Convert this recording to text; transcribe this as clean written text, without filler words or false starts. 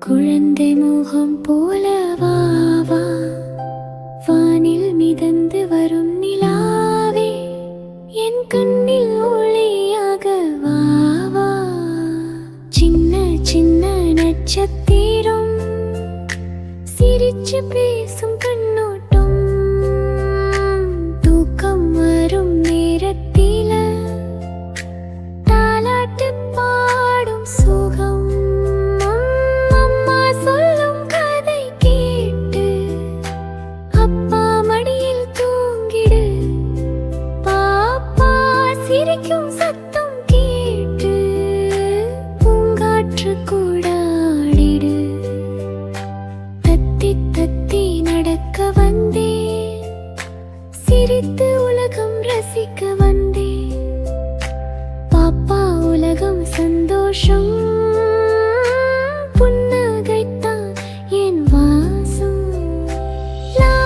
குழந்தை முகம் போல வா வா, வானில் மிதந்து வரும் நிலாவே, என் கண்ணில் ஒளியாக வா வா. சின்ன சின்ன நட்சத்திரம் சிரிச்சு பேசும் கண்ணோட்டம், தூக்கம் வரும் நேரத்தில தாலாட்டு பாடும் சுகம். அம்மா சொல்லும் கதை கேட்டு அப்பா மடியில் தூங்கிடு, பாப்பா சிரிக்கும் சத்தம் கேட்டு பூங்காற்று கூடாடிடு. தத்தி தத்தி நடக்க வந்தேன், சிரித்து உலகம் ரசிக்க வந்தேன். பாப்பா உலகம் சந்தோஷம்,